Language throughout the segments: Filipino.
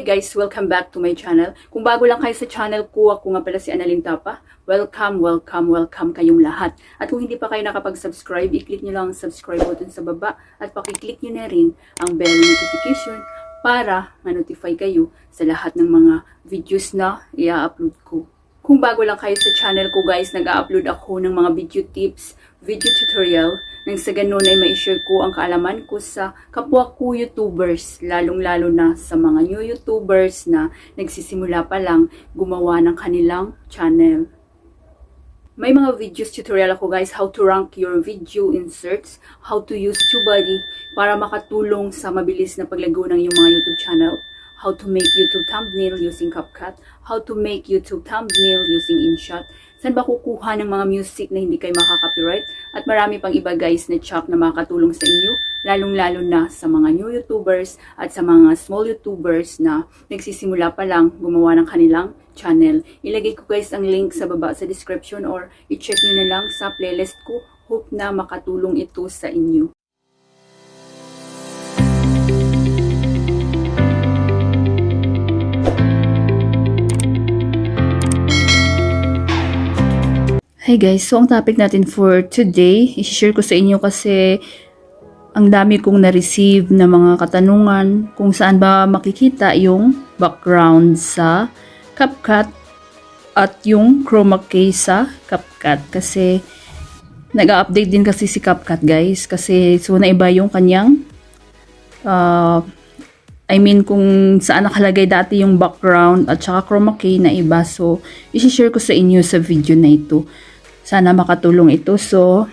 Hey guys, welcome back to my channel. Kung bago lang kayo sa channel ko, ako nga pala si Annalyn Tapa. Welcome kayong lahat. At kung hindi pa kayo nakapag-subscribe, i-click nyo lang ang subscribe button sa baba at pakiclick nyo na rin ang bell notification para ma-notify kayo sa lahat ng mga videos na i-upload ko. Kung bago lang kayo sa channel ko guys, nag-upload ako ng mga video tips, video tutorial, nang sa ganun ay ma-share ko ang kaalaman ko sa kapwa ko YouTubers, lalong-lalo na sa mga new YouTubers na nagsisimula pa lang gumawa ng kanilang channel. May mga videos tutorial ako guys, how to rank your video inserts, how to use TubeBuddy para makatulong sa mabilis na paglago ng iyong mga YouTube channel, how to make YouTube thumbnail using CapCut, how to make YouTube thumbnail using InShot, saan ba kukuha ng mga music na hindi kayo makaka-copyright, at marami pang iba guys na chop na makakatulong sa inyo, lalong-lalo na sa mga new YouTubers at sa mga small YouTubers na nagsisimula pa lang gumawa ng kanilang channel. Ilagay ko guys ang link sa baba sa description or i-check nyo na lang sa playlist ko. Hope na makatulong ito sa inyo. Hey guys, so ang topic natin for today, i-share ko sa inyo kasi ang dami kong na-receive na mga katanungan kung saan ba makikita yung background sa CapCut at yung chroma key sa CapCut. Kasi nag-update din kasi si CapCut guys, kasi so naiba yung kanyang kung saan nakalagay dati yung background at saka chroma key na iba. So i-share ko sa inyo sa video na ito. Sana makatulong ito. So,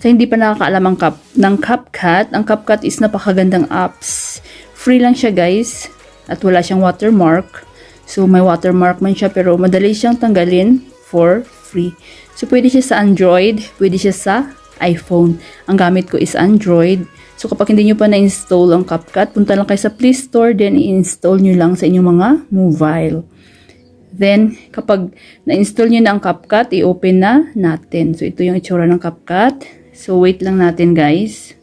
sa hindi pa nakakaalam ng CapCut, ang CapCut is napakagandang apps. Free lang siya guys. At wala siyang watermark. So, may watermark man siya pero madali siyang tanggalin for free. So, pwede siya sa Android, pwede siya sa iPhone. Ang gamit ko is Android. So, kapag hindi nyo pa na-install ang CapCut, punta lang kayo sa Play Store, then i-install nyo lang sa inyong mga mobile. Then, kapag na-install nyo na ang CapCut, i-open na natin. So, ito yung itsura ng CapCut. So, wait lang natin guys.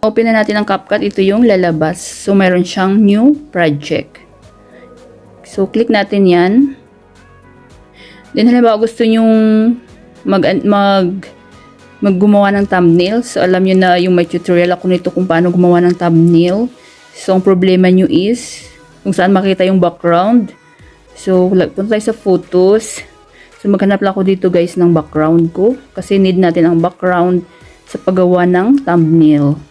Open na natin ang CapCut. Ito yung lalabas. So, mayroon siyang new project. So, click natin yan. Then, halimbawa gusto nyong gumawa ng thumbnail. So, alam nyo na yung may tutorial ako nito kung paano gumawa ng thumbnail. So, ang problema nyo is kung saan makita yung background. So, punta tayo sa photos. So, maghanap lang ako dito guys ng background ko. Kasi need natin ang background sa paggawa ng thumbnail.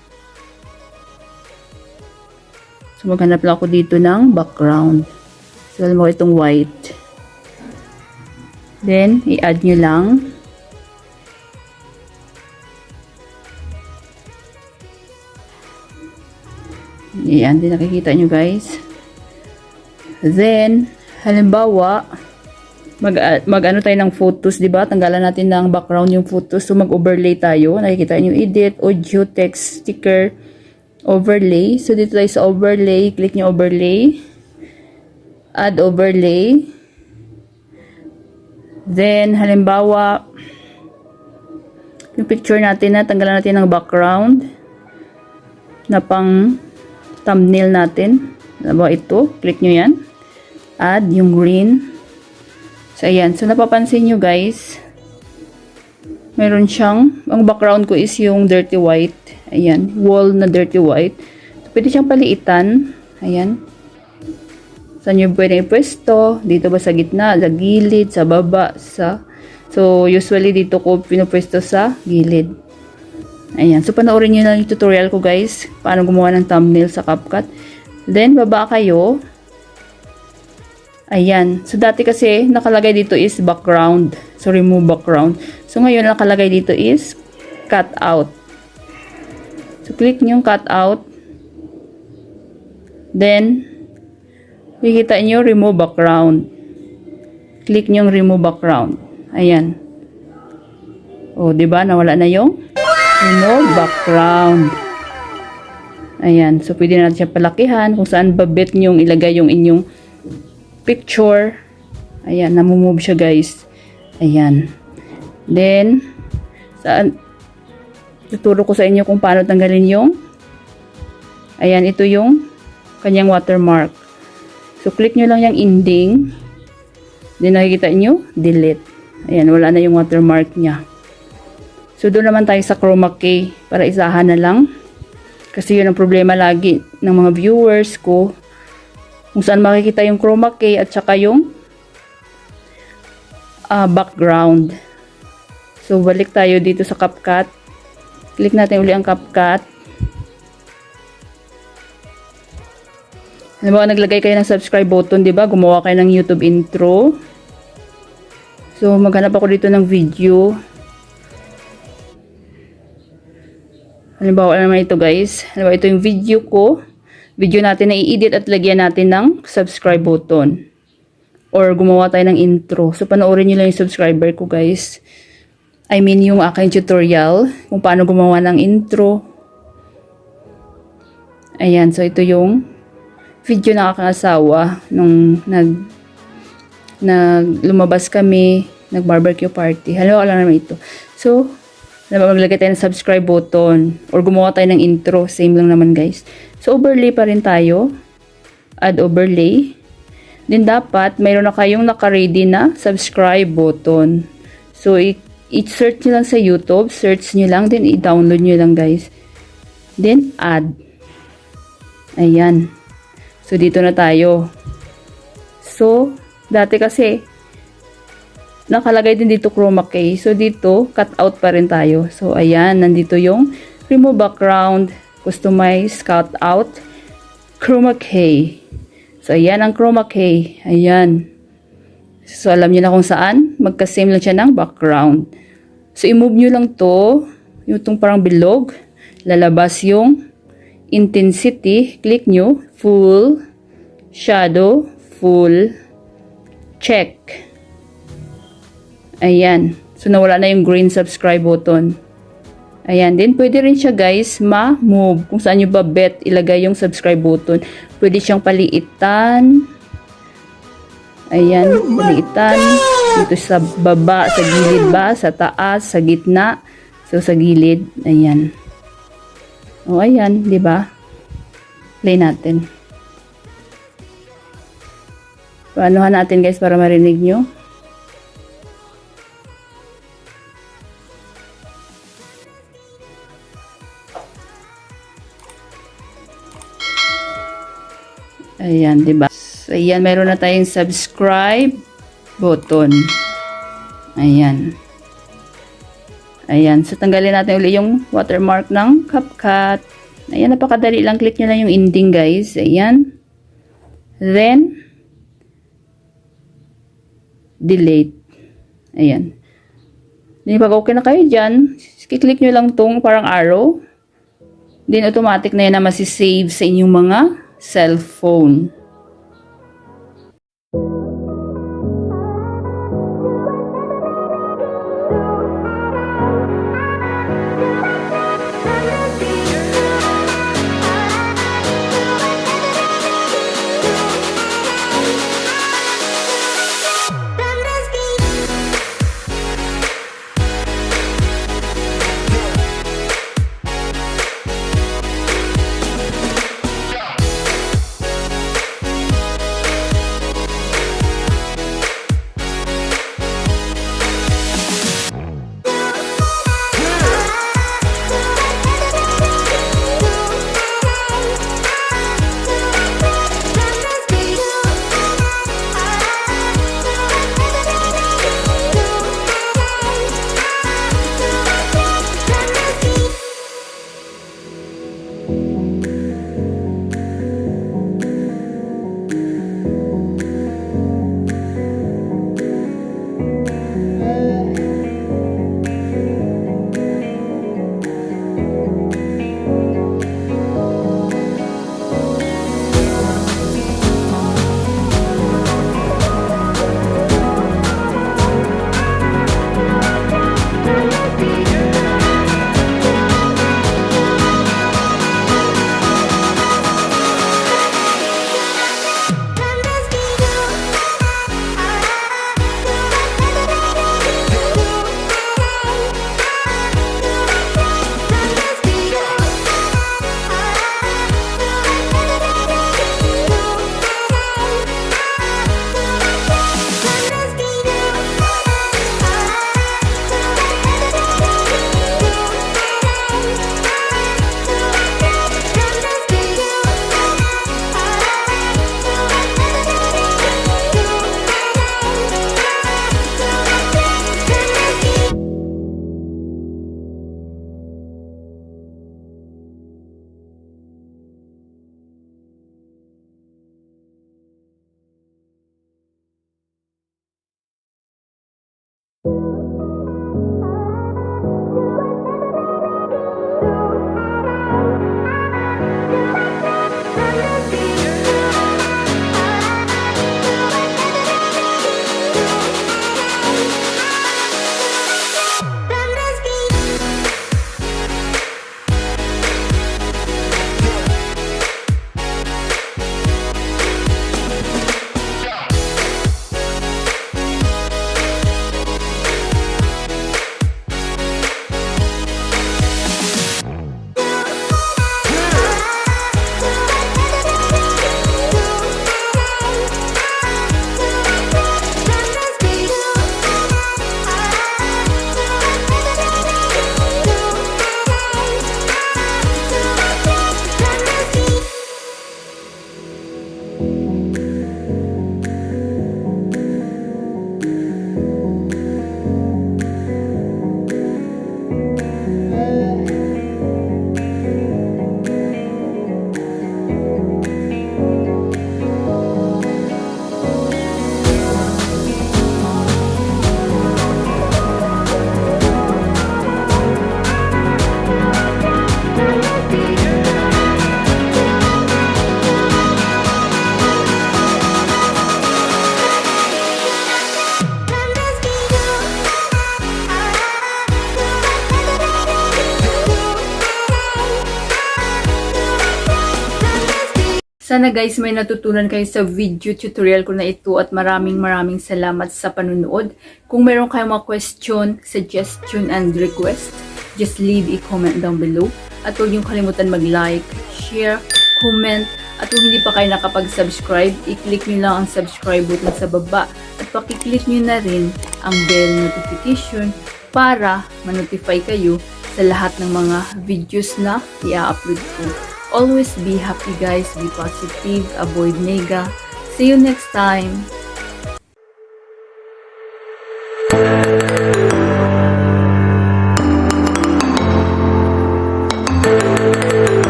So, maghanap lang ako dito ng background. So, alam mo itong white. Then, i-add nyo lang. Ayan, din nakikita nyo guys. Then, halimbawa, mag-ano tayo ng photos, di ba? Tanggalan natin ng background yung photos. So, mag-overlay tayo. Nakikita nyo, edit, audio, text, sticker, overlay. So, dito tayo sa overlay. Click nyo overlay. Add overlay. Then, halimbawa, yung picture natin na tanggalan natin ng background na pang thumbnail natin. Halimbawa ito, click nyo yan. Add yung green. So, ayan. So, napapansin nyo guys, meron siyang, ang background ko is yung dirty white. Ayan, wall na dirty white. So, pwede siyang paliitan. Ayan. Saan nyo pwede ipwesto? Dito ba sa gitna, sa gilid, sa baba, sa... So, usually dito ko pinupwesto sa gilid. Ayan. So, panoorin nyo lang yung tutorial ko guys. Paano gumawa ng thumbnail sa CapCut. Then, baba kayo. Ayan. So, dati kasi nakalagay dito is background. So, remove background. So, ngayon nakalagay dito is cut out. So, click nyo yung cut out. Then, makikita nyo remove background. Click nyo yung remove background. Ayan. O, diba? Nawala na yung remove background. Ayan. So, pwede natin siya palakihan. Kung saan babet nyo ilagay yung inyong picture. Ayan. Namumove siya guys. Ayan. Then, saan Tuturo ko sa inyo kung paano tanggalin yung, ayan, ito yung kanyang watermark. So, click nyo lang yung ending. Then, nakikita nyo, delete. Ayan, wala na yung watermark niya. So, doon naman tayo sa chroma key para isahan na lang. Kasi yun ang problema lagi ng mga viewers ko. Kung saan makikita yung chroma key at saka yung background. So, balik tayo dito sa CapCut. Click natin uli ang CapCut. Halimbawa, naglagay kayo ng subscribe button, di ba? Gumawa kayo ng YouTube intro. So, maghanap ako dito ng video. Halimbawa naman ito, guys. Halimbawa, ito yung video ko. Video natin na i-edit at lagyan natin ng subscribe button. Or gumawa tayo ng intro. So, panoorin nyo lang yung subscriber ko, guys. I mean, yung aking tutorial kung paano gumawa ng intro. Ayan, so ito yung video ng aking asawa nung lumabas kami, nag-barbecue party. Halimbawa lang naman ito. So, maglagay tayo ng subscribe button or gumawa tayo ng intro. Same lang naman, guys. So, overlay pa rin tayo. Add overlay. Then, dapat mayroon na kayong naka-ready na subscribe button. So, i-search nyo lang sa YouTube. Search nyo lang. Then, i-download nyo lang, guys. Then, add. Ayan. So, dito na tayo. So, dati kasi, nakalagay din dito chroma key. So, dito, cut out pa rin tayo. So, ayan. Nandito yung remove background, customize, cut out, chroma key. So, ayan ang chroma key. Ayan. So, alam niyo na kung saan. Magka-same lang siya ng background. So, i-move nyo lang to. Yung itong parang bilog. Lalabas yung intensity. Click nyo. Full. Shadow. Full. Check. Ayan. So, nawala na yung green subscribe button. Ayan. Then, pwede rin siya, guys, ma-move. Kung saan nyo ba bet ilagay yung subscribe button. Pwede siyang paliitan. Ayan. Paliitan. Dito sa baba, sa gilid ba, sa taas, sa gitna. So, sa gilid. Ayan. O, ayan. Diba? Play natin. Paanohan natin, guys, para marinig nyo. Ayan, diba? So, ayan, meron na tayong subscribe button. Ayan. Ayan. So, tanggalin natin ulit yung watermark ng CapCut. Ayan, napakadali lang. Click nyo lang yung ending, guys. Ayan. Then, delete. Ayan. Then, pag okay na kayo dyan, click nyo lang tong parang arrow. Then, automatic na yan na masisave sa inyong mga cellphone. Sana guys may natutunan kayo sa video tutorial ko na ito at maraming salamat sa panunood. Kung meron kayong mga question, suggestion, and request, just leave a comment down below. At huwag niyong kalimutan mag-like, share, comment, at kung hindi pa kayo nakapag-subscribe, i-click niyo lang ang subscribe button sa baba at pakiclick niyo na rin ang bell notification para ma-notify kayo sa lahat ng mga videos na i-upload ko. Always be happy guys, be positive, avoid nega. See you next time!